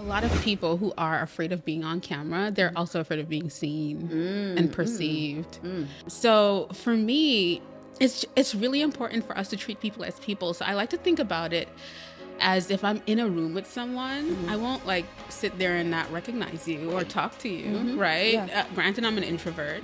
lot of people who are afraid of being on camera, they're also afraid of being seen and perceived. So for me, it's really important for us to treat people as people. So I like to think about it as if I'm in a room with someone, I won't like sit there and not recognize you or talk to you, right? Yeah. Granted, I'm an introvert,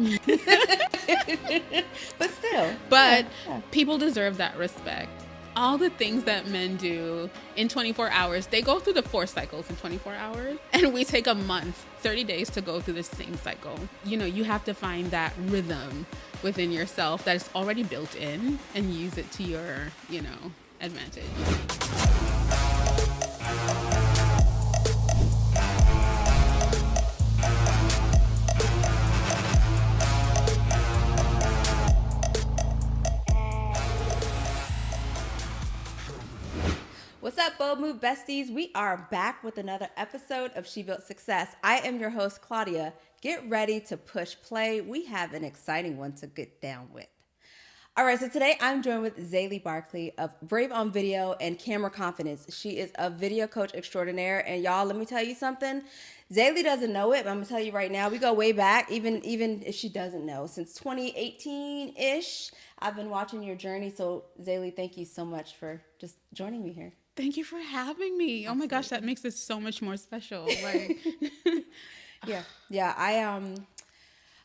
But still. but people deserve that respect. All the things that men do in 24 hours, they go through the 4 cycles in 24 hours, and we take a month, 30 days to go through the same cycle. You know, you have to find that rhythm within yourself that is already built in and use it to your, advantage. What's up, Bold Move Besties? We are back with another episode of She Built Success. I am your host, Claudia. Get ready to push play. We have an exciting one to get down with. All right, so today I'm joined with XayLi Barclay of Brave on Video and Camera Confidence. She is a video coach extraordinaire, and y'all, let me tell you something. XayLi doesn't know it, but I'm gonna tell you right now. We go way back, even if she doesn't know. Since 2018-ish, I've been watching your journey. So XayLi, thank you so much for just joining me here. Thank you for having me. Oh my gosh, that makes it so much more special. Like, yeah.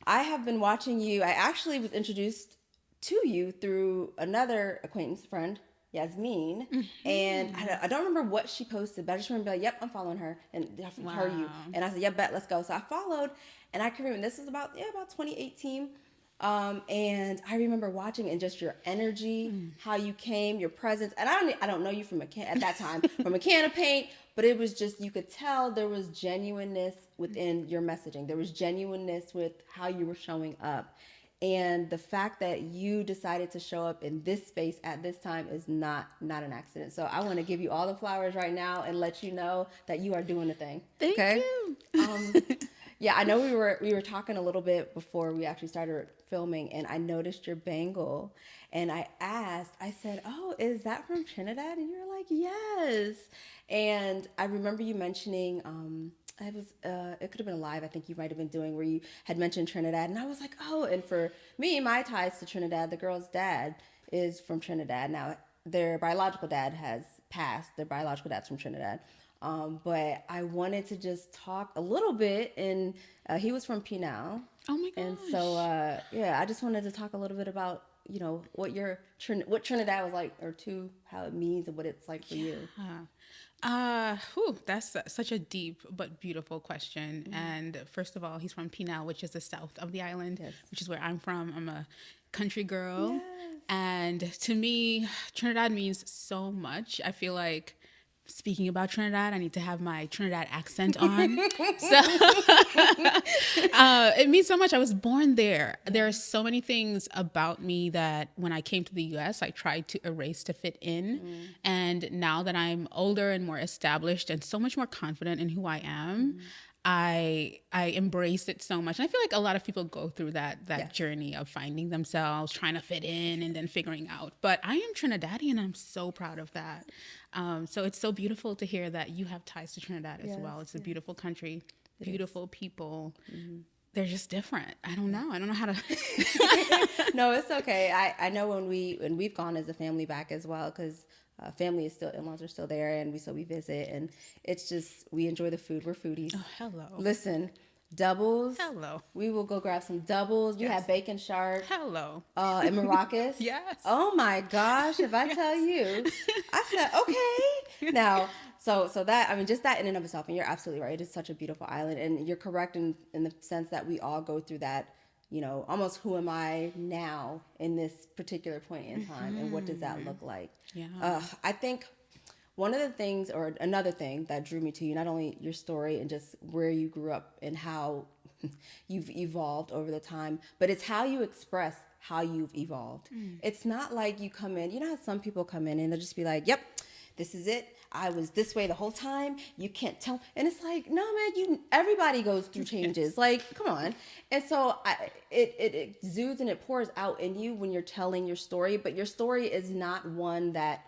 I have been watching you. I actually was introduced to you through another acquaintance friend, Yasmin, and I don't remember what she posted, but I just remember like, yep, I'm following her, and her you, and I said, yep, bet, let's go. So I followed, and I can remember this is about 2018. And I remember watching and just your energy, how you came, your presence. And I don't know you from at that time from a can of paint, but it was just, you could tell there was genuineness within your messaging. There was genuineness with how you were showing up. And the fact that you decided to show up in this space at this time is not an accident. So I want to give you all the flowers right now and let you know that you are doing the thing. Thank you. Yeah, I know we were talking a little bit before we actually started filming, and I noticed your bangle, and I said, "Oh, is that from Trinidad?" And you were like, "Yes." And I remember you mentioning, it could have been a live I think you might have been doing where you had mentioned Trinidad, and I was like, "Oh." And for me, my ties to Trinidad, the girl's dad is from Trinidad. Now, their biological dad has passed. Their biological dad's from Trinidad. But I wanted to just talk a little bit, and he was from Pinal. Oh my gosh. And so, I just wanted to talk a little bit about, what what Trinidad was like, or how it means and what it's like for you. That's such a deep but beautiful question. And first of all, he's from Pinal, which is the south of the island, which is where I'm from. I'm a country girl. Yes. And to me, Trinidad means so much. I feel like speaking about Trinidad, I need to have my Trinidad accent on. So it means so much. I was born there. There are so many things about me that when I came to the US, I tried to erase to fit in. And now that I'm older and more established and so much more confident in who I am, I embrace it so much. And I feel like a lot of people go through that journey of finding themselves, trying to fit in, and then figuring out. But I am Trinidadian, and I'm so proud of that. So it's so beautiful to hear that you have ties to Trinidad as well. It's a beautiful country, beautiful people. They're just different. I don't know how to. No, it's okay. I know when we've gone as a family back as well, because family is still, in-laws are still there, and we visit, and it's just, we enjoy the food. We're foodies. Oh, hello. Listen, doubles. Hello. We will go grab some doubles. You have bacon shark. Hello. And Maracas. Yes. Oh my gosh! If I tell you, I said okay. Now, so that, I mean, just that in and of itself, and you're absolutely right. It is such a beautiful island, and you're correct in the sense that we all go through that. Almost who am I now in this particular point in time, and what does that look like? Yeah. I think one of the things, or another thing that drew me to you, not only your story and just where you grew up and how you've evolved over the time, but it's how you express how you've evolved. It's not like you come in, how some people come in and they'll just be like, yep, this is it. I was this way the whole time. You can't tell. And it's like, no, man, everybody goes through changes. Like, come on. And so it exudes and it pours out in you when you're telling your story, but your story is not one that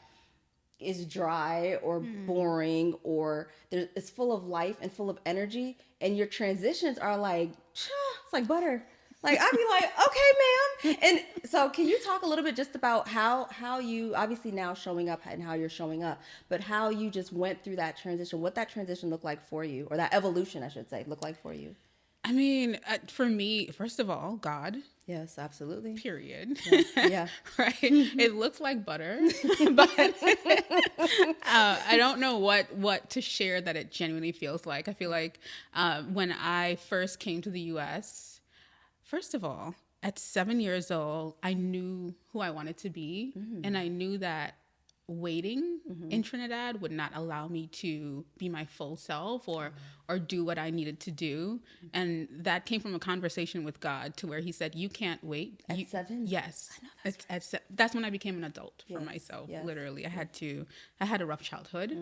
is dry or boring, or it's full of life and full of energy, and your transitions are like, it's like butter. Like, I'd be like, okay, ma'am. And so can you talk a little bit just about how you, obviously now showing up and how you're showing up, but how you just went through that transition, what that transition looked like for you, or that evolution, I should say, looked like for you? I mean, for me, first of all, God. Yes, absolutely. Period. Yeah. Right. It looks like butter, but I don't know what to share that it genuinely feels like. I feel like when I first came to the U.S., first of all, at 7 years old, I knew who I wanted to be, and I knew that waiting in Trinidad would not allow me to be my full self or do what I needed to do. And that came from a conversation with God, to where he said, you can't wait. At 7? Yes. I know That's when I became an adult for Yes, myself. yes. Literally. I had a rough childhood.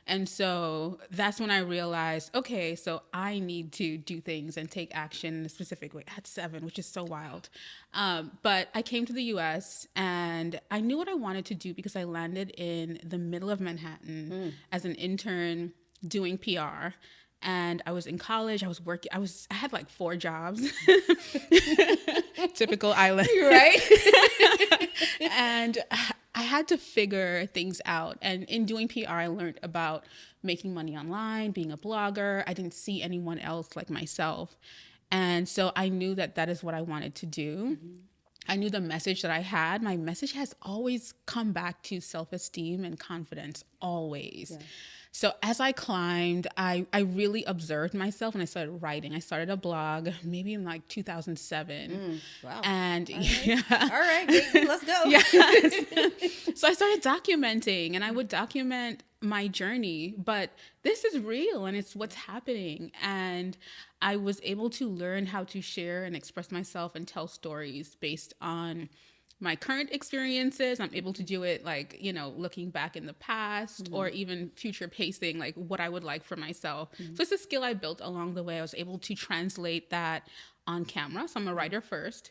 And so that's when I realized, okay, so I need to do things and take action in a specific way at 7, which is so wild. But I came to the US and I knew what I wanted to do because I landed in the middle of Manhattan as an intern doing PR. And I was in college. I was working. I had like 4 jobs. Typical island, right? And I had to figure things out. And in doing PR, I learned about making money online, being a blogger. I didn't see anyone else like myself. And so I knew that that is what I wanted to do. I knew the message that I had. My message has always come back to self-esteem and confidence, always. Yeah. So as I climbed, I really observed myself and I started writing. I started a blog maybe in like 2007. Wow. And all right, let's go. Yes. So I started documenting, and I would document my journey, but this is real and it's what's happening. And I was able to learn how to share and express myself and tell stories based on my current experiences. I'm able to do it like, looking back in the past or even future pacing, like what I would like for myself. So it's a skill I built along the way. I was able to translate that on camera. So I'm a writer first.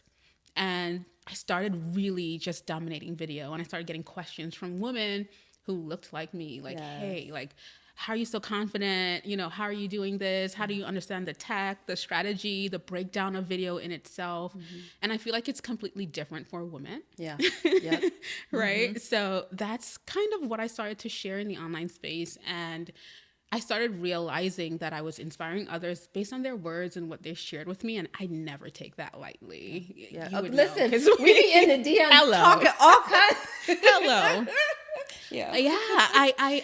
And I started really just dominating video. And I started getting questions from women who looked like me, like, yes. Hey, like, how are you so confident? How are you doing this? How do you understand the tech, the strategy, the breakdown of video in itself? And I feel like it's completely different for women. Yeah. Yep. Right. So that's kind of what I started to share in the online space. And I started realizing that I was inspiring others based on their words and what they shared with me. And I never take that lightly. Yeah. Listen, we be in the DMs talking all kinds. Hello. Yeah,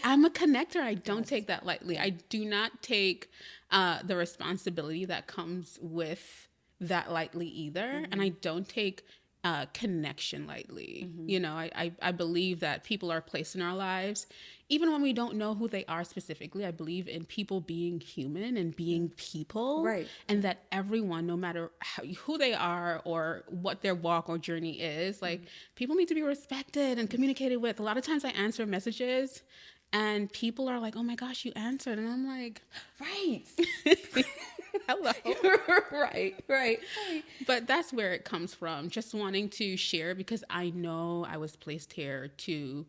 I'm a connector. I don't take that lightly. I do not take the responsibility that comes with that lightly either. And I don't take connection lightly. I believe that people are placed in our lives, even when we don't know who they are specifically. I believe in people being human and being people, right? And that everyone, no matter who they are or what their walk or journey is, like people need to be respected and communicated with. A lot of times I answer messages and people are like, oh my gosh, you answered. And I'm like, right. Hello. Right. But that's where it comes from. Just wanting to share because I know I was placed here to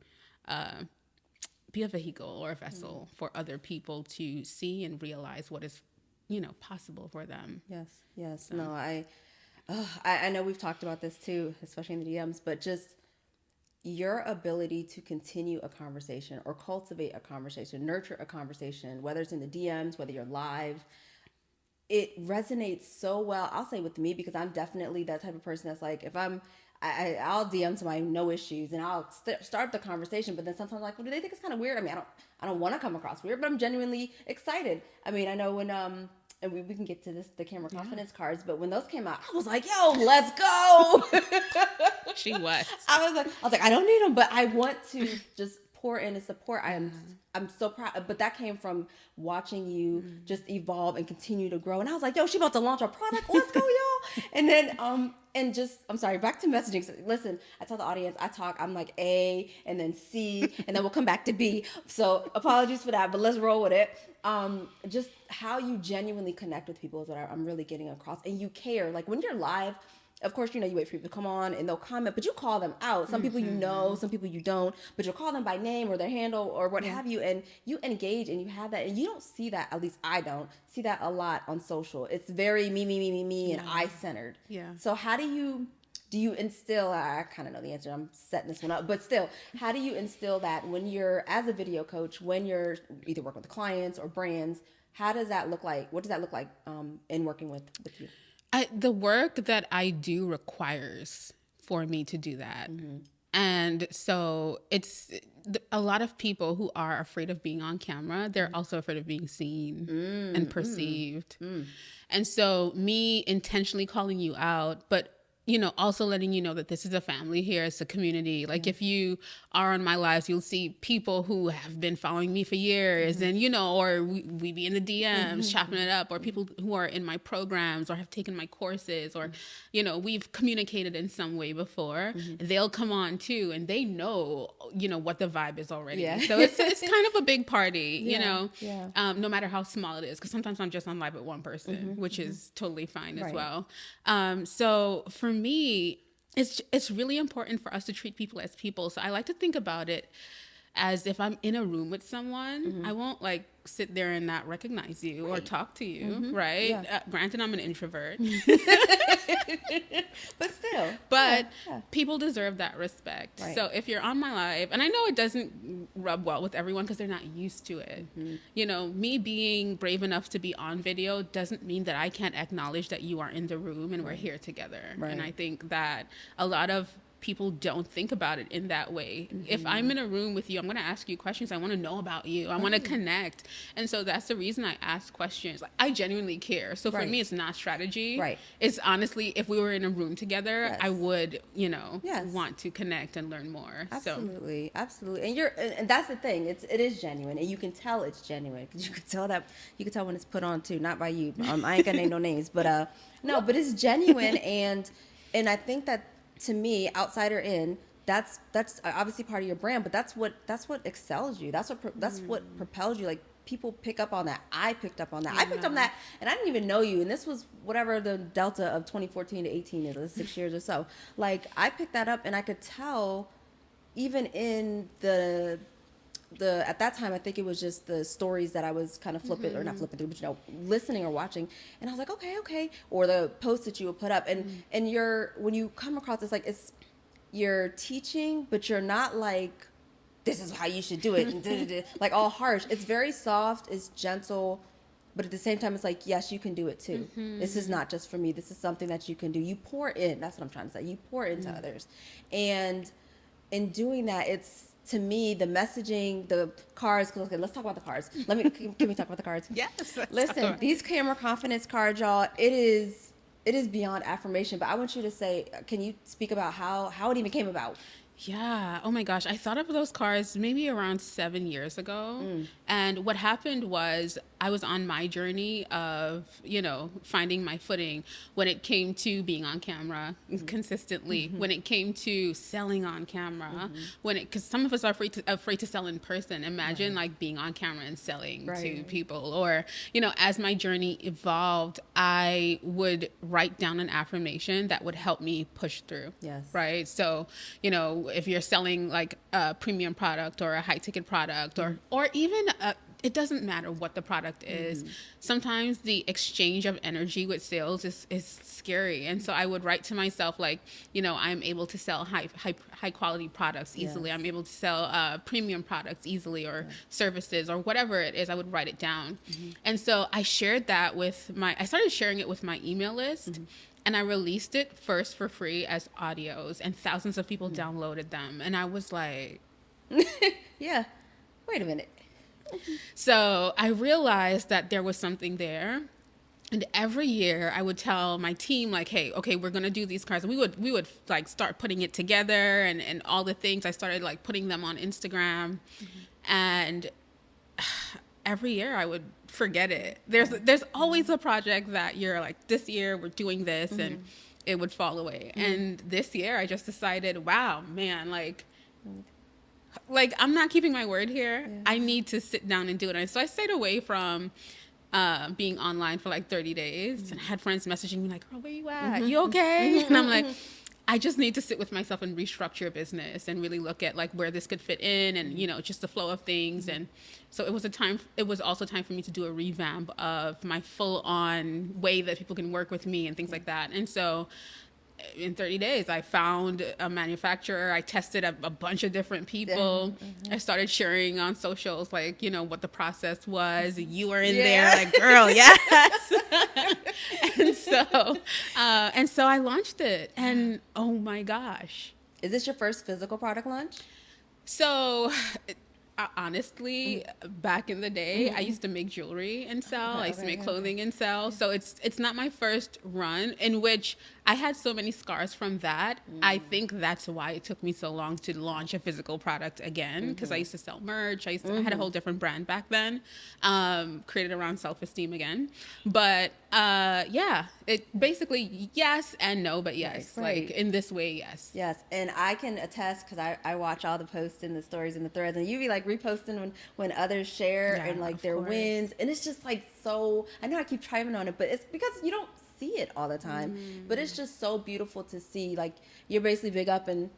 be a vehicle or a vessel for other people to see and realize what is, possible for them. Yes. So. No, I know we've talked about this too, especially in the DMs, but just your ability to continue a conversation or cultivate a conversation, nurture a conversation, whether it's in the DMs, whether you're live, it resonates so well. I'll say with me, because I'm definitely that type of person that's like, if I'll DM somebody, no issues, and I'll start the conversation. But then sometimes I'm like, well, do they think it's kind of weird? I mean, I don't want to come across weird, but I'm genuinely excited. I mean, I know when and we can get to the camera confidence cards, but when those came out, I was like, yo, let's go. She was. I was like, I don't need them, but I want to just pour in and support. I'm so proud, but that came from watching you just evolve and continue to grow. And I was like, yo, she about to launch a product. Let's go, y'all. And then, I'm sorry, back to messaging. So, listen, I tell the audience, I'm like A and then C, and then we'll come back to B. So apologies for that, but let's roll with it. Just how you genuinely connect with people is what I'm really getting across. And you care. Like when you're live, of course, you wait for people to come on and they'll comment, but you call them out. Some people some people you don't, but you'll call them by name or their handle or what have you, and you engage and you have that, and you don't see that, at least I don't see that a lot on social. It's very me, and I-centered. Yeah. So how do you instill, I kind of know the answer, I'm setting this one up, but still, how do you instill that when you're, as a video coach, when you're either working with clients or brands, how does that look like? What does that look like in working with you? The work that I do requires for me to do that. And so it's a lot of people who are afraid of being on camera, they're also afraid of being seen and perceived. And so me intentionally calling you out, but also letting you know that this is a family here. It's a community. Like if you are on my lives, you'll see people who have been following me for years and, or we be in the DMs chopping it up, or people who are in my programs or have taken my courses, or, we've communicated in some way before. They'll come on too, and they know, what the vibe is already. Yeah. So it's kind of a big party, no matter how small it is. Because sometimes I'm just on live with one person, which is totally fine as well. So for me, it's really important for us to treat people as people. So I like to think about it as if I'm in a room with someone, I won't sit there and not recognize you or talk to you, right? Yeah. Granted, I'm an introvert. But still. But people deserve that respect. Right. So if you're on my live, and I know it doesn't rub well with everyone because they're not used to it. Me being brave enough to be on video doesn't mean that I can't acknowledge that you are in the room and we're here together. Right. And I think that a lot of people don't think about it in that way. If I'm in a room with you, I'm going to ask you questions. I want to know about you. I want to connect. And so that's the reason I ask questions. I genuinely care. So for me, it's not strategy. Right. It's honestly, if we were in a room together, I would, want to connect and learn more. Absolutely. So. Absolutely. And that's the thing. It is genuine, and you can tell it's genuine because you can tell when it's put on too, not by you. I ain't gonna name no names, but no, but it's genuine. and I think that, to me, outsider in, that's obviously part of your brand, but that's what excels you. That's what propels you. Like, people pick up on that. I picked up on that. I picked up on that, and I didn't even know you. And this was whatever the delta of 2014 to 18 is, 6 years or so. Like, I picked that up, and I could tell, even in the at that time, I think it was just the stories that I was kind of flipping or not flipping through, but listening or watching, and I was like, okay, or the posts that you would put up, and when you come across it's you're teaching, but you're not like, this is how you should do it, and like all harsh. It's very soft, it's gentle, but at the same time, it's like, yes, you can do it too. This is not just for me. This is something that you can do. You pour in. That's what I'm trying to say. You pour into others, and in doing that, it's, to me, the messaging, the cards. Okay, let's talk about the cards. Can we talk about the cards? Yes. Listen, these camera confidence cards, y'all. It is beyond affirmation. But I want you to say, can you speak about how it even came about? Yeah. Oh my gosh. I thought of those cards maybe around 7 years ago. And what happened was I was on my journey of, finding my footing when it came to being on camera consistently, when it came to selling on camera, because some of us are afraid to sell in person. Imagine being on camera and selling to people, or, as my journey evolved, I would write down an affirmation that would help me push through. Yes. Right. So, if you're selling a premium product or a high ticket product or even it doesn't matter what the product is. Sometimes the exchange of energy with sales is scary. And so I would write to myself, I'm able to sell high quality products easily. Yes. I'm able to sell premium products easily, or services, or whatever it is. I would write it down. And so I shared that I started sharing it with my email list. And I released it first for free as audios, and thousands of people downloaded them. And I was like, yeah, wait a minute. So I realized that there was something there. And every year I would tell my team, hey, okay, we're going to do these cards. And we would start putting it together and all the things. I started putting them on Instagram. And every year I would forget it. There's always a project that you're this year we're doing this, and it would fall away. And this year I just decided, wow, man, I'm not keeping my word here. I need to sit down and do it. And so I stayed away from being online for like 30 days, and I had friends messaging me like, girl, where you at? You okay? And I'm like, I just need to sit with myself and restructure a business and really look at like where this could fit in, and just the flow of things. And so it was also time for me to do a revamp of my full on way that people can work with me and things like that. And so in 30 days, I found a manufacturer. I tested a bunch of different people. I started sharing on socials, like, what the process was. You were in there, like, girl, yes. and so I launched it, and oh my gosh. Is this your first physical product launch? So honestly, back in the day, I used to make jewelry and sell. I used to make clothing and sell. So it's not my first run, in which I had so many scars from that. I think that's why it took me so long to launch a physical product again, because I used to sell merch. I had a whole different brand back then, created around self-esteem again. But it basically yes and no, but yes, right. Like in this way, yes. Yes, and I can attest, because I watch all the posts and the stories and the threads, and you be like reposting when others share and like their wins, and it's just like, so I know I keep chiming on it, but it's because you don't see it all the time, but it's just so beautiful to see. Like, you're basically big up in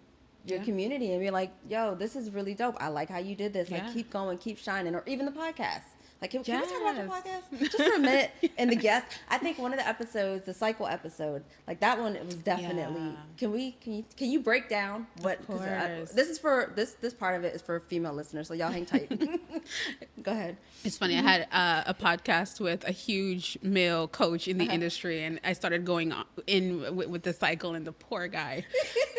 your community, and you're like, yo, this is really dope. I like how you did this. Like, keep going, keep shining. Or even the podcast. Like, can we talk about your podcast just for a minute? And the guest, I think one of the episodes, the cycle episode, like that one, it was definitely. Can you break down what? Of course. This is for this part of it is for female listeners, so y'all hang tight. Go ahead. It's funny. I had a podcast with a huge male coach in the industry, and I started going in with the cycle, and the poor guy,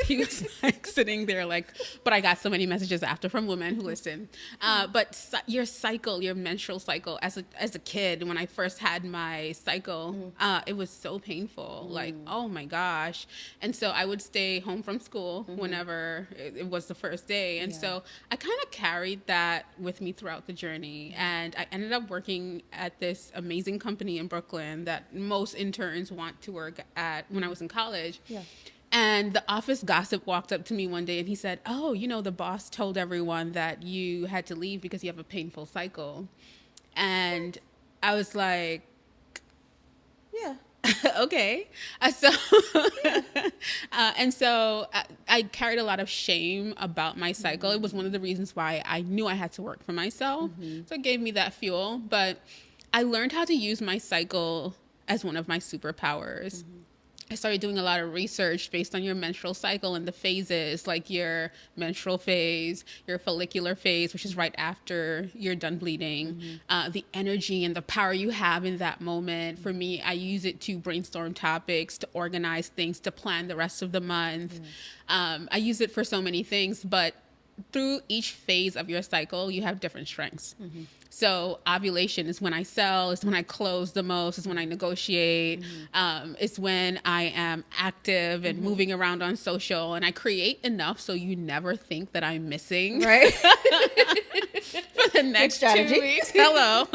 he was like sitting there like, but I got so many messages after from women who listen. But your cycle, your menstrual cycle, as a kid, when I first had my cycle, it was so painful. Like, oh my gosh. And so I would stay home from school whenever it was the first day. And so I kind of carried that with me throughout the journey. And I ended up working at this amazing company in Brooklyn that most interns want to work at when I was in college. Yeah. And the office gossip walked up to me one day, and he said, oh, the boss told everyone that you had to leave because you have a painful cycle. And I was like, yeah. Okay. And so I carried a lot of shame about my cycle. It was one of the reasons why I knew I had to work for myself. So it gave me that fuel. But I learned how to use my cycle as one of my superpowers. I started doing a lot of research based on your menstrual cycle and the phases, like your menstrual phase, your follicular phase, which is right after you're done bleeding, the energy and the power you have in that moment. For me, I use it to brainstorm topics, to organize things, to plan the rest of the month. I use it for so many things, but through each phase of your cycle, you have different strengths. So ovulation is when I sell, is when I close the most, is when I negotiate, it's when I am active and moving around on social, and I create enough so you never think that I'm missing. Right. For the next 2 weeks. Hello.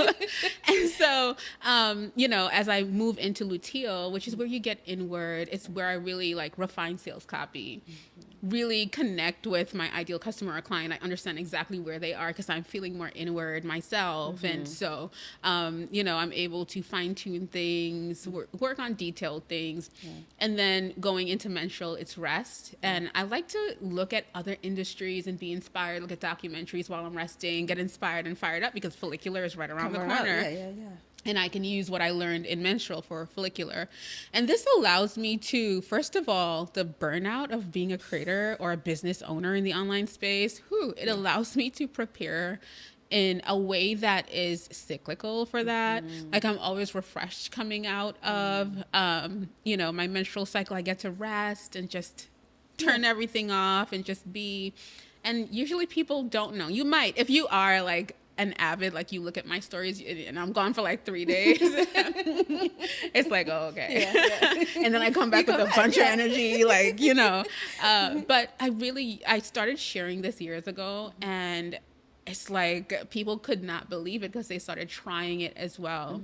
And so, as I move into luteal, which is where you get inward, it's where I really like refine sales copy. Really connect with my ideal customer or client. I understand exactly where they are because I'm feeling more inward myself. And so, I'm able to fine tune things, work on detailed things. And then going into menstrual, it's rest. And I like to look at other industries and be inspired, look at documentaries while I'm resting, get inspired and fired up, because follicular is right around the corner. Yeah. And I can use what I learned in menstrual for follicular. And this allows me to, first of all, the burnout of being a creator or a business owner in the online space, it allows me to prepare in a way that is cyclical for that. Like, I'm always refreshed coming out of, my menstrual cycle. I get to rest and just turn everything off and just be. And usually people don't know. You might, if you are like an avid, like you look at my stories and I'm gone for like 3 days. It's like, oh, okay. Yeah. And then I come back with a bunch of energy, like, but I started sharing this years ago, and it's like people could not believe it because they started trying it as well.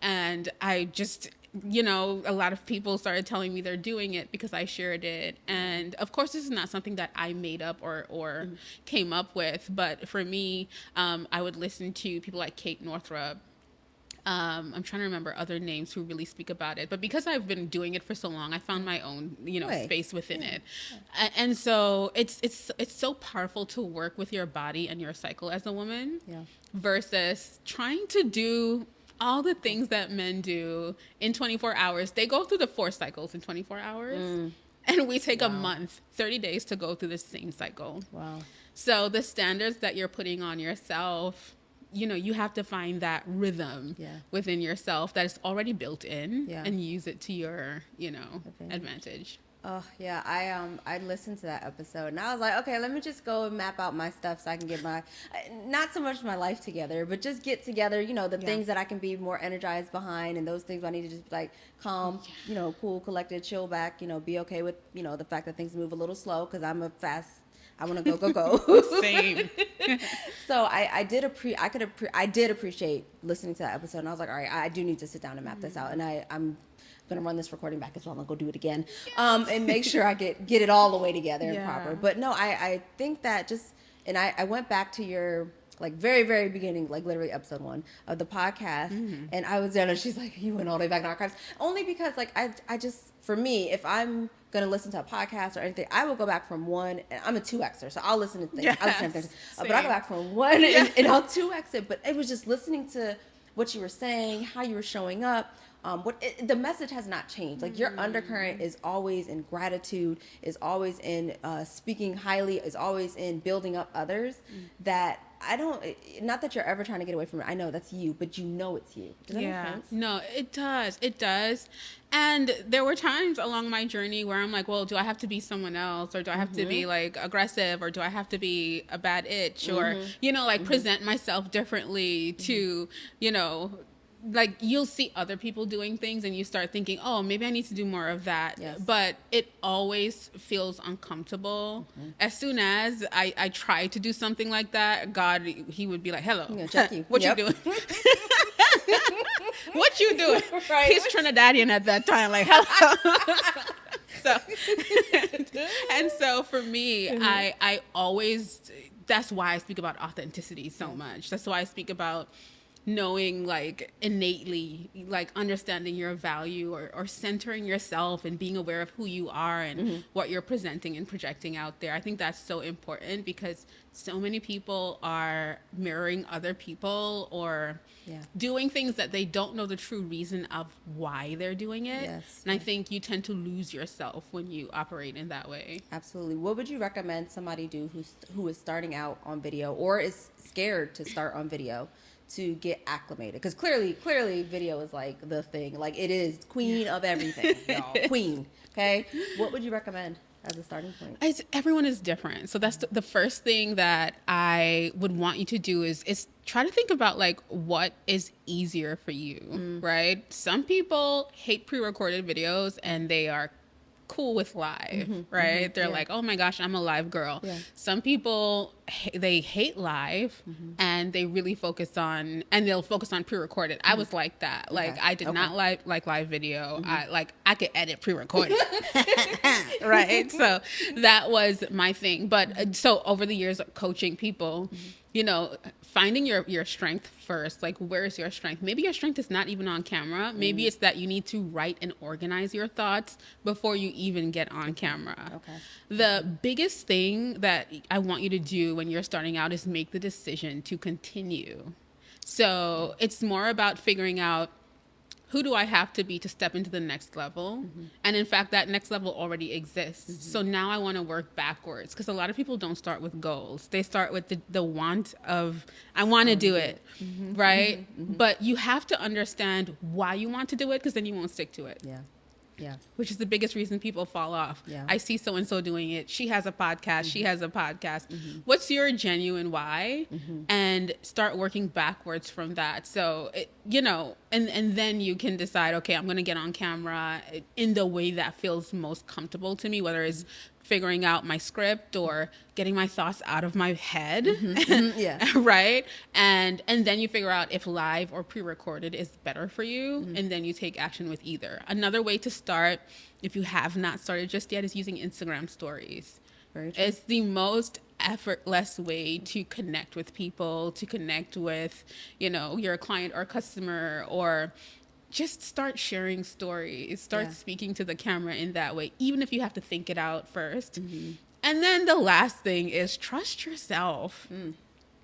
And I just, a lot of people started telling me they're doing it because I shared it. And of course, this is not something that I made up or came up with. But for me, I would listen to people like Kate Northrup I'm trying to remember other names who really speak about it, but because I've been doing it for so long, I found my own, space within it. And so it's so powerful to work with your body and your cycle as a woman versus trying to do all the things that men do in 24 hours. They go through the 4 cycles in 24 hours. And we take a month, 30 days to go through the same cycle. Wow. So the standards that you're putting on yourself, you have to find that rhythm within yourself that is already built in and use it to your, advantage. Oh yeah, I listened to that episode and I was like, okay, let me just go and map out my stuff so I can get my, not so much my life together, but just get together, the things that I can be more energized behind, and those things I need to just be like calm, cool, collected, chill back, be okay with, the fact that things move a little slow because I'm I want to go. Same. So I did appreciate listening to that episode, and I was like, all right, I do need to sit down and map this out, and I'm gonna run this recording back as well. I'm gonna go do it again, and make sure I get it all the way together and proper. But no, I think that I went back to your like very, very beginning, like literally episode 1 of the podcast, and I was there, and she's like, you went all the way back in archives, only because like I just, for me, if I'm gonna listen to a podcast or anything, I will go back from 1, and I'm a 2Xer, so I'll listen to things. I'll listen to things, but I'll go back from 1 and I'll 2X it. But it was just listening to what you were saying, how you were showing up. The message has not changed. Like your undercurrent is always in gratitude, is always in speaking highly, is always in building up others. That not that you're ever trying to get away from it. I know that's you, but it's you. Does that make sense? No, it does. It does. And there were times along my journey where I'm like, well, do I have to be someone else, or do I have to be like aggressive, or do I have to be a bad itch, or, present myself differently to, like you'll see other people doing things and you start thinking, oh, maybe I need to do more of that. Yes. But it always feels uncomfortable. As soon as I try to do something like that, God, he would be like, hello, check you. What you doing? What you doing? Right. He's Trinidadian at that time, like, hello. So for me, I always, that's why I speak about authenticity so much. That's why I speak about knowing, like, innately, like understanding your value, or centering yourself and being aware of who you are and what you're presenting and projecting out there. I think that's so important because so many people are mirroring other people or doing things that they don't know the true reason of why they're doing it. And I think you tend to lose yourself when you operate in that way. Absolutely. What would you recommend somebody do who is starting out on video or is scared to start on video to get acclimated? Because clearly video is like the thing. Like it is queen of everything, y'all. Queen. Okay. What would you recommend as a starting point? Everyone is different. So that's the first thing that I would want you to do is try to think about like what is easier for you, right? Some people hate pre-recorded videos and they are cool with live, right? They're like, oh my gosh, I'm a live girl. Some people, they hate live and they really they'll focus on pre-recorded. I was like that. Like I did not like live video. I could edit pre-recorded. Right? So that was my thing. But so over the years of coaching people, finding your strength first. Like, where is your strength? Maybe your strength is not even on camera. Maybe it's that you need to write and organize your thoughts before you even get on camera. Okay. The biggest thing that I want you to do when you're starting out is make the decision to continue. So it's more about figuring out, who do I have to be to step into the next level? And in fact, that next level already exists. So now I want to work backwards, because a lot of people don't start with goals. They start with the want of, I want to do it, right? But you have to understand why you want to do it, because then you won't stick to it. Yeah. Which is the biggest reason people fall off. I see so-and-so doing it. She has a podcast. She has a podcast. What's your genuine why? And start working backwards from that. So, and then you can decide, okay, I'm going to get on camera in the way that feels most comfortable to me, whether it's figuring out my script or getting my thoughts out of my head. Right. And then you figure out if live or pre-recorded is better for you. And then you take action with either. Another way to start, if you have not started just yet, is using Instagram stories. Very true. It's the most effortless way to connect with people, to connect with, your client or customer, or just start sharing stories, start speaking to the camera in that way, even if you have to think it out first. And then the last thing is trust yourself.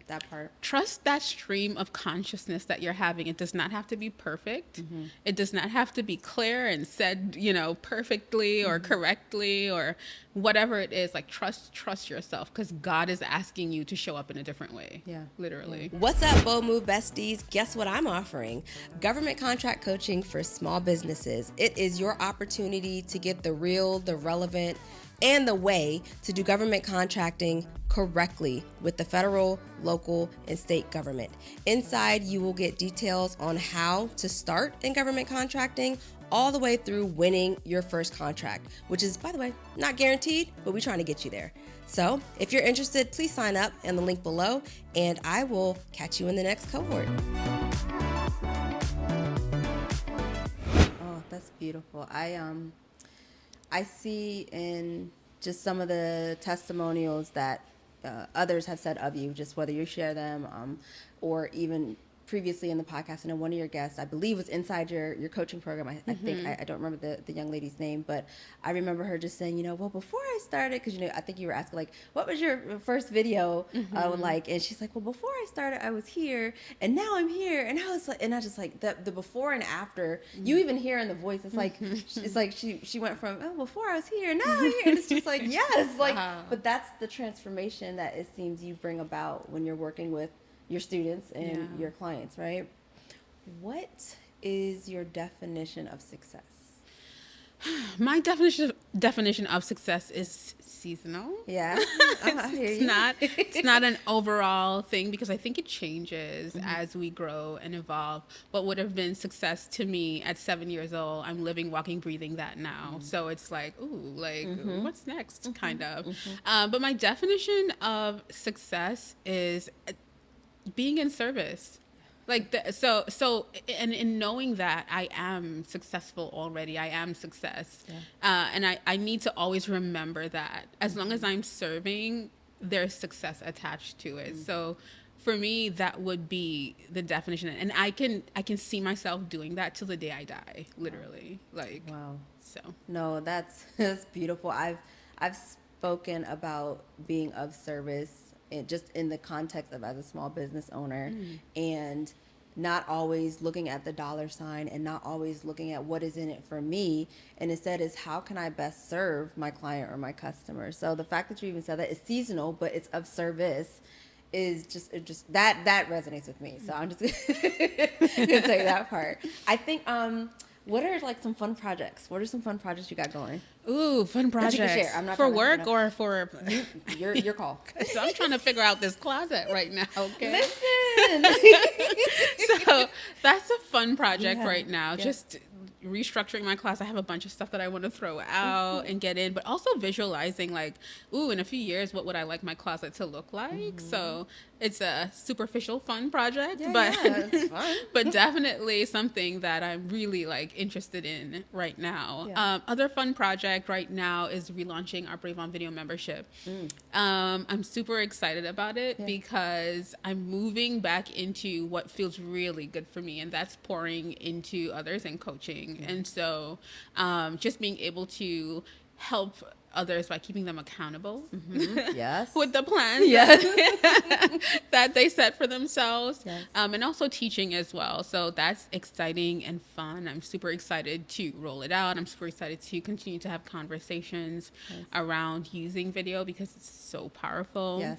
That part. Trust that stream of consciousness that you're having. It does not have to be perfect. It does not have to be clear and said, perfectly or correctly or whatever it is. Like trust yourself, because God is asking you to show up in a different way. Yeah. Literally. Yeah. What's up, Bold Move besties? Guess what I'm offering? Government contract coaching for small businesses. It is your opportunity to get the real, the relevant, and the way to do government contracting correctly with the federal, local, and state government. Inside, you will get details on how to start in government contracting all the way through winning your first contract, which is, by the way, not guaranteed, but we're trying to get you there. So if you're interested, please sign up in the link below, and I will catch you in the next cohort. Oh, that's beautiful. I see in just some of the testimonials that others have said of you, just whether you share them or even previously in the podcast. I know one of your guests, I believe, was inside your coaching program. I think, I don't remember the young lady's name, but I remember her just saying, well, before I started, because, I think you were asking, like, what was your first video like? And she's like, well, before I started, I was here, and now I'm here. And I was like, and I just like the before and after, you even hear in the voice, it's like, it's like she went from, oh, before I was here, now I'm here. And it's just like, yes, like, but that's the transformation that it seems you bring about when you're working with your students and your clients, right? What is your definition of success? My definition of success is seasonal. Yeah. It's not an overall thing, because I think it changes as we grow and evolve. What would have been success to me at 7 years old, I'm living, walking, breathing that now. So it's like, ooh, like what's next, kind of. But my definition of success is being in service. Like so and in knowing that I am successful already, I am success. And I need to always remember that as long as I'm serving, there's success attached to it. So for me, that would be the definition, and I can see myself doing that till the day I die, literally. Like, wow. So no, that's beautiful. I've spoken about being of service, and just in the context of as a small business owner, and not always looking at the dollar sign and not always looking at what is in it for me, and instead is how can I best serve my client or my customer. So the fact that you even said that it's seasonal, but it's of service, is just that resonates with me. So I'm just gonna say that part. I think what are like some fun projects? What are some fun projects you got going? Ooh, fun projects. That you can share. I'm not for work or for your call. So I'm trying to figure out this closet right now. Okay. Listen. So that's a fun project right now. Just restructuring my class. I have a bunch of stuff that I want to throw out and get in, but also visualizing like, ooh, in a few years, what would I like my closet to look like? So it's a superficial fun project, but it's fun. but definitely something that I'm really like interested in right now. Other fun project right now is relaunching our Brave on Video membership. I'm super excited about it because I'm moving back into what feels really good for me, and that's pouring into others and coaching. And so just being able to help others by keeping them accountable with the plans that they set for themselves, and also teaching as well. So that's exciting and fun. I'm super excited to roll it out. I'm super excited to continue to have conversations around using video because it's so powerful.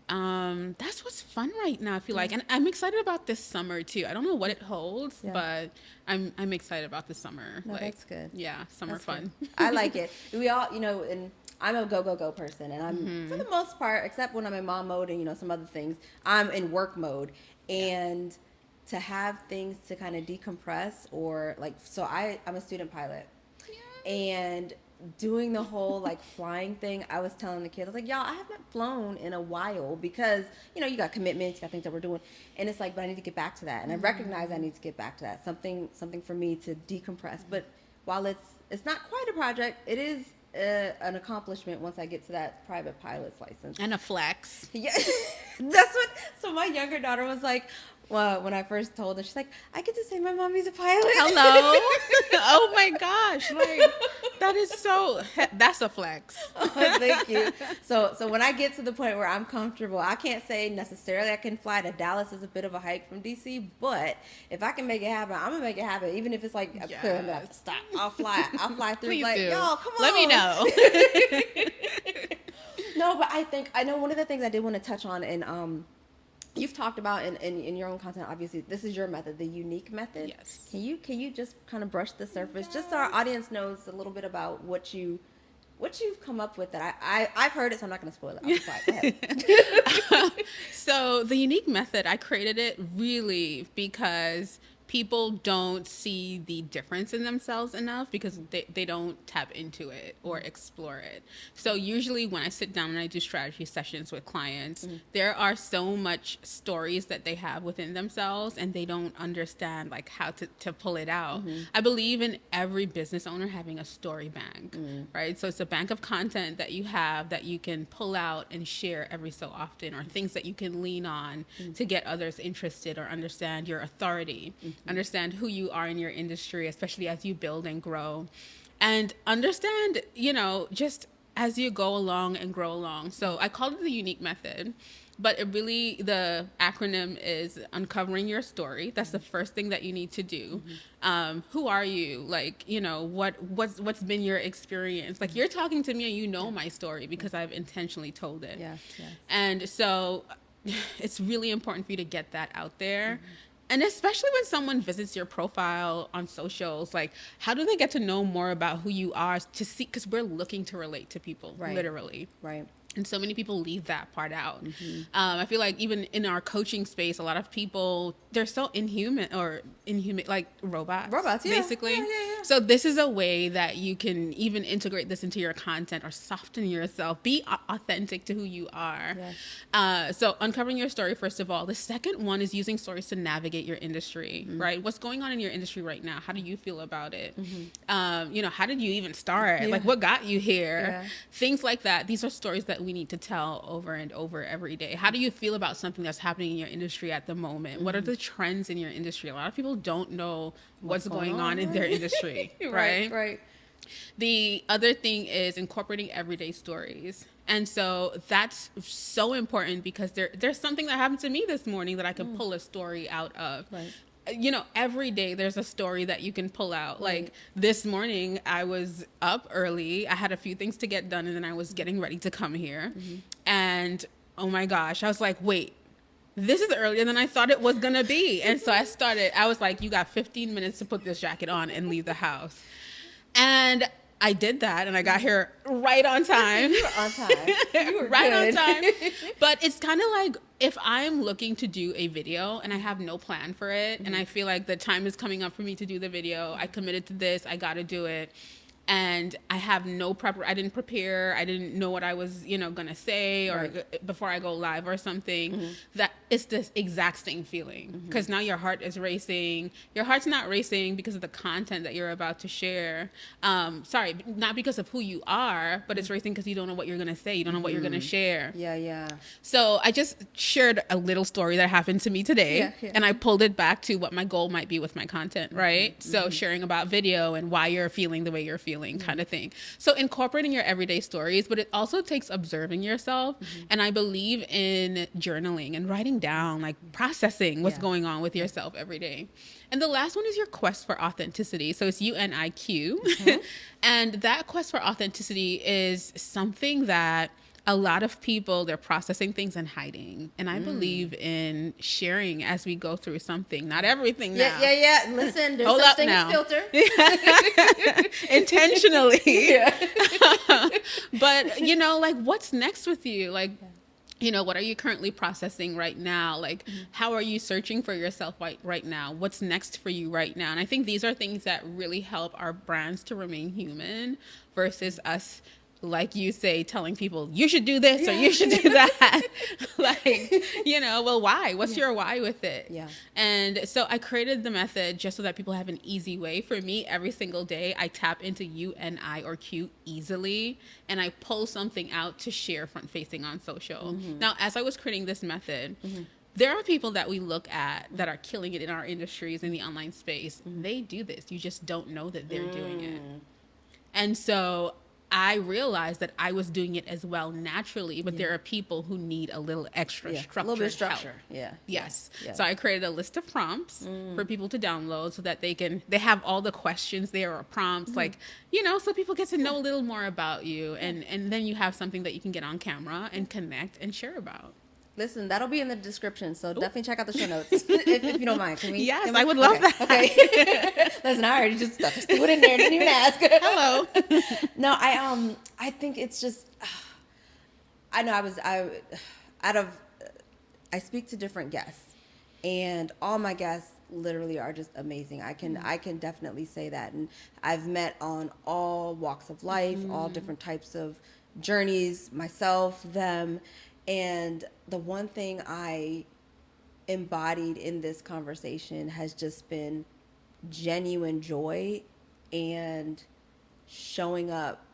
That's what's fun right now, I feel like. And I'm excited about this summer too. I don't know what it holds, but I'm excited about this summer. No, like, that's good. Yeah, summer That's fun. good. I like it. We all, and I'm a go person, and I'm for the most part, except when I'm in mom mode and some other things, I'm in work mode. And to have things to kind of decompress, or like, so I'm a student pilot, and doing the whole like flying thing, I was telling the kids, I was like, y'all, I haven't flown in a while because you got commitments, you got things that we're doing, and it's like, but I need to get back to that, and I recognize I need to get back to that, something for me to decompress. But while it's not quite a project, it is an accomplishment once I get to that private pilot's license. And a flex. Yeah, that's what. So my younger daughter was like, well, when I first told her, she's like, I get to say my mommy's a pilot. Hello. Oh my gosh. Like, that's a flex. Oh, thank you. So when I get to the point where I'm comfortable, I can't say necessarily I can fly to Dallas. Is a bit of a hike from DC, but if I can make it happen, I'm gonna make it happen. Even if it's like, Yes. I'm gonna have to stop. I'll fly through. Please Like, do. y'all, come on. Let me know. No, but I know one of the things I did want to touch on, and you've talked about in your own content. Obviously, this is your method, the unique method. Yes. Can you just kind of brush the surface, just so our audience knows a little bit about what you've come up with? That I've heard it, so I'm not going to spoil it. I'm sorry. Go ahead. So the unique method, I created it really because people don't see the difference in themselves enough because they don't tap into it or explore it. So usually when I sit down and I do strategy sessions with clients, there are so much stories that they have within themselves and they don't understand like how to pull it out. I believe in every business owner having a story bank, right? So it's a bank of content that you have that you can pull out and share every so often, or things that you can lean on to get others interested or understand your authority. Understand who you are in your industry, especially as you build and grow, and understand, just as you go along and grow along. So I called it the unique method, but it really, the acronym is uncovering your story. That's the first thing that you need to do. Who are you? Like, what's been your experience? Like, you're talking to me and my story because I've intentionally told it. Yes. And so it's really important for you to get that out there. And especially when someone visits your profile on socials, like, how do they get to know more about who you are to see? Because we're looking to relate to people, literally. Right. And so many people leave that part out. I feel like even in our coaching space, a lot of people, they're so inhuman, like robots. Basically. Yeah. So this is a way that you can even integrate this into your content or soften yourself. Be authentic to who you are. Yes. So uncovering your story, first of all. The second one is using stories to navigate your industry, right? What's going on in your industry right now? How do you feel about it? How did you even start? Yeah. Like, what got you here? Yeah. Things like that. These are stories that we need to tell over and over every day. How do you feel about something that's happening in your industry at the moment? What are the trends in your industry? A lot of people don't know what's going on in their industry, right? Right. The other thing is incorporating everyday stories. And so that's so important because there's something that happened to me this morning that I can pull a story out of. Right. Every day there's a story that you can pull out. Like this morning, I was up early. I had a few things to get done, and then I was getting ready to come here. And oh my gosh, I was like, wait, this is earlier than I thought it was going to be. And so I was like, you got 15 minutes to put this jacket on and leave the house. And I did that, and I got here right on time. You were on time. You were right good. on time. But it's kind of like if I'm looking to do a video and I have no plan for it, and I feel like the time is coming up for me to do the video, I committed to this, I got to do it. And I have I didn't prepare. I didn't know what I was, going to say or before I go live or something. That it's the exact same feeling because now your heart is racing. Your heart's not racing because of the content that you're about to share. Sorry, not because of who you are, but it's racing because you don't know what you're going to say. You don't know what you're going to share. Yeah. So I just shared a little story that happened to me today, and I pulled it back to what my goal might be with my content, right? So sharing about video and why you're feeling the way you're feeling. Kind of thing. So incorporating your everyday stories, but it also takes observing yourself. And I believe in journaling and writing down, like processing what's going on with yourself every day. And the last one is your quest for authenticity. So it's UNIQ. And that quest for authenticity is something that a lot of people, they're processing things and hiding. And I believe in sharing as we go through something. Not everything now. Yeah. Listen, there's Hold such up thing now. as filter. Intentionally. But, like, what's next with you? Like, what are you currently processing right now? Like, how are you searching for yourself right now? What's next for you right now? And I think these are things that really help our brands to remain human versus us like you say, telling people you should do this or you should do that. Like, you know, well, why? What's your why with it? Yeah. And so I created the method just so that people have an easy way. For me, every single day, I tap into U, N, I, or Q easily, and I pull something out to share front facing on social. Now, as I was creating this method, there are people that we look at that are killing it in our industries in the online space. They do this. You just don't know that they're doing it. And so I realized that I was doing it as well naturally, but there are people who need a little extra structure. A little bit of structure. Help. Yeah. Yes. Yeah. So I created a list of prompts for people to download so that they have all the questions there or prompts, like, you know, so people get to know a little more about you. And then you have something that you can get on camera and connect and share about. Listen, that'll be in the description, so definitely check out the show notes if you don't mind. Can we? Yes, I would love that. Okay. Listen, I already just threw it in there, didn't even ask. Hello. No, I think it's just, I know I speak to different guests, and all my guests literally are just amazing. I can definitely say that, and I've met on all walks of life, all different types of journeys, myself, them. And the one thing I embodied in this conversation has just been genuine joy and showing up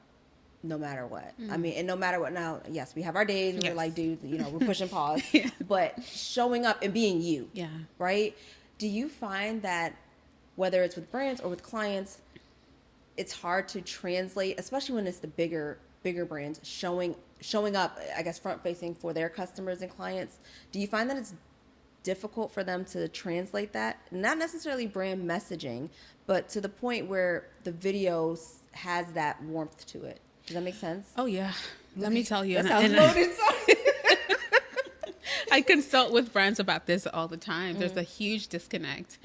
no matter what. I mean, and no matter what. Now, yes, we have our days where we're like, dude, you know, we're pushing pause, but showing up and being you. Yeah. Right? Do you find that whether it's with brands or with clients, it's hard to translate, especially when it's the bigger brands showing up, I guess, front facing for their customers and clients? Do you find that it's difficult for them to translate that? Not necessarily brand messaging, but to the point where the video has that warmth to it. Does that make sense? Oh, yeah. Let me tell you. That sounds loaded. I consult with brands about this all the time. There's a huge disconnect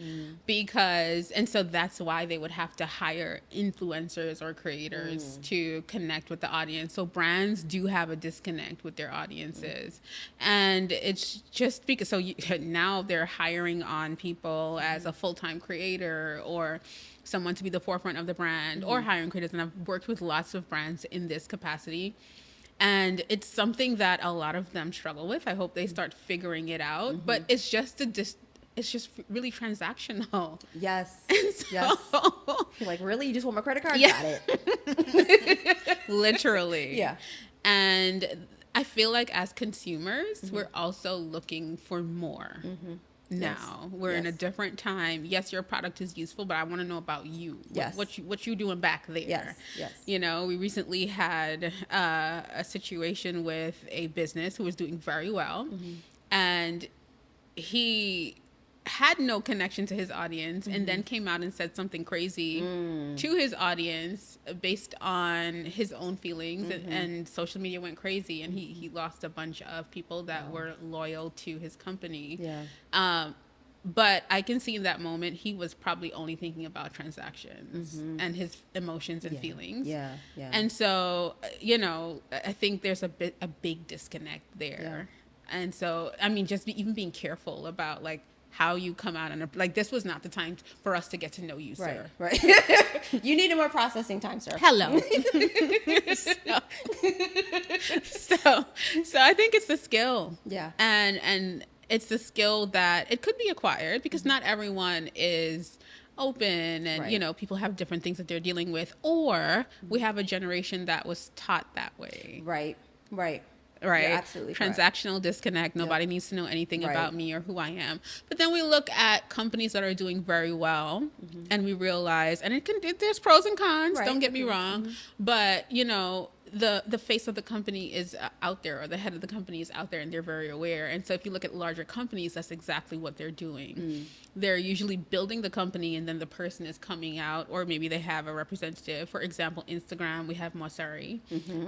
because, and so that's why they would have to hire influencers or creators to connect with the audience. So brands do have a disconnect with their audiences. And it's just because, now they're hiring on people as a full-time creator or someone to be the forefront of the brand or hiring creators. And I've worked with lots of brands in this capacity. And it's something that a lot of them struggle with. I hope they start figuring it out. But it's just it's just really transactional. Yes. So, yes. You're like, really? You just want my credit card? Yeah. Got it. Literally. Yeah. And I feel like as consumers, we're also looking for more. Now we're in a different time. Yes, your product is useful, but I want to know about you. Yes. What you doing back there? Yes. You know, we recently had a situation with a business who was doing very well, and he had no connection to his audience and then came out and said something crazy to his audience based on his own feelings, and social media went crazy, and he lost a bunch of people that were loyal to his company. But I can see in that moment he was probably only thinking about transactions and his emotions and feelings. And so, you know, I think there's a big disconnect there. And so, I mean, just even being careful about like how you come out and like, this was not the time for us to get to know you, sir. Right. You needed more processing time, sir. Hello. So I think it's the skill. Yeah. And it's the skill that it could be acquired because not everyone is open and, you know, people have different things that they're dealing with, or we have a generation that was taught that way. Right. You're absolutely transactional disconnect. Nobody needs to know anything about me or who I am. But then we look at companies that are doing very well and we realize, and there's pros and cons, don't get me wrong, but you know, the face of the company is out there, or the head of the company is out there, and they're very aware. And so if you look at larger companies, that's exactly what they're doing. They're usually building the company, and then the person is coming out, or maybe they have a representative. For example, Instagram, we have Mosseri,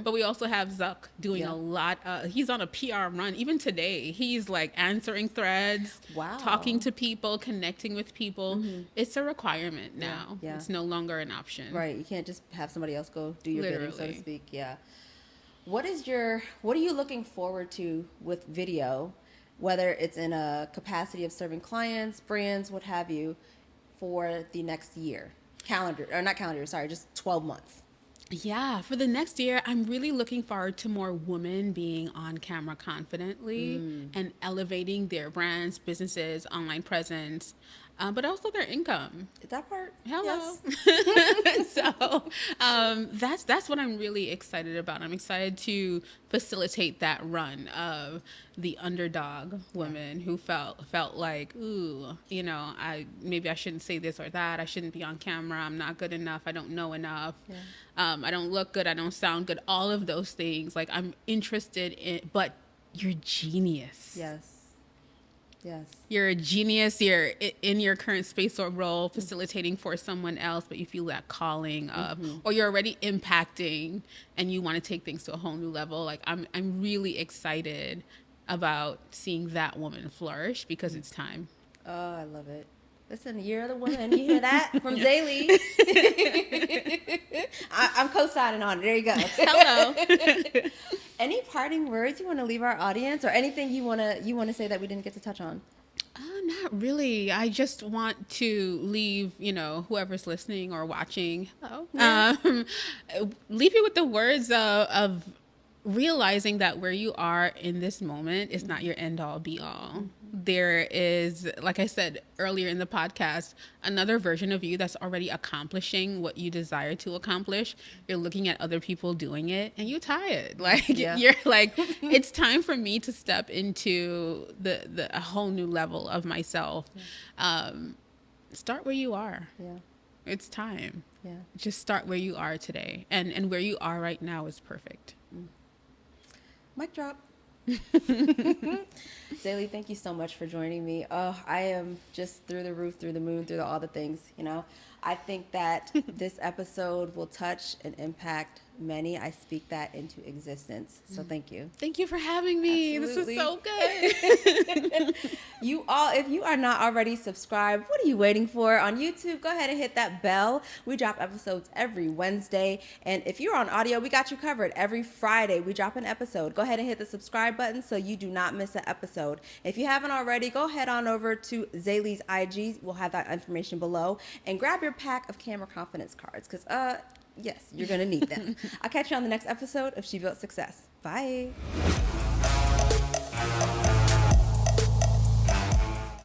but we also have Zuck doing a lot. He's on a PR run. Even today, he's like answering threads, talking to people, connecting with people. It's a requirement now. It's no longer an option. Right. You can't just have somebody else go do your bidding, so to speak. What are you looking forward to with video, whether it's in a capacity of serving clients, brands, what have you, for the next year? Just 12 months. Yeah, for the next year, I'm really looking forward to more women being on camera confidently and elevating their brands, businesses, online presence, but also their income. That part. Hello. Yes. So that's what I'm really excited about. I'm excited to facilitate that run of the underdog woman who felt like, ooh, you know, I shouldn't say this or that. I shouldn't be on camera. I'm not good enough. I don't know enough. Yeah. I don't look good. I don't sound good. All of those things. Like, I'm interested in, but you're genius. Yes. Yes. You're a genius. You're in your current space or role facilitating for someone else, but you feel that calling of, or you're already impacting and you want to take things to a whole new level. Like, I'm really excited about seeing that woman flourish because it's time. Oh, I love it. Listen, Year of the Woman. You hear that from XayLi? I'm co-signing on it. There you go. Hello. Any parting words you want to leave our audience, or anything you want to say that we didn't get to touch on? Not really. I just want to leave, whoever's listening or watching, leave you with the words of realizing that where you are in this moment is not your end all be all. There is, like I said earlier in the podcast, another version of you that's already accomplishing what you desire to accomplish. You're looking at other people doing it and you're tired. Like, you're like, it's time for me to step into a whole new level of myself. Start where you are. Yeah. It's time. Yeah. Just start where you are today. And where you are right now is perfect. Mic drop. XayLi, thank you so much for joining me. Oh, I am just through the roof, through the moon, through all the things, I think that this episode will touch and impact many. I speak that into existence. So thank you. Thank you for having me. Absolutely. This is so good. You all, if you are not already subscribed, what are you waiting for? On YouTube, go ahead and hit that bell. We drop episodes every Wednesday. And if you're on audio, we got you covered. Every Friday, we drop an episode. Go ahead and hit the subscribe button so you do not miss an episode. If you haven't already, go head on over to XayLi's IG. We'll have that information below. And grab your pack of camera confidence cards because, yes, you're going to need them. I'll catch you on the next episode of She Built Success. Bye.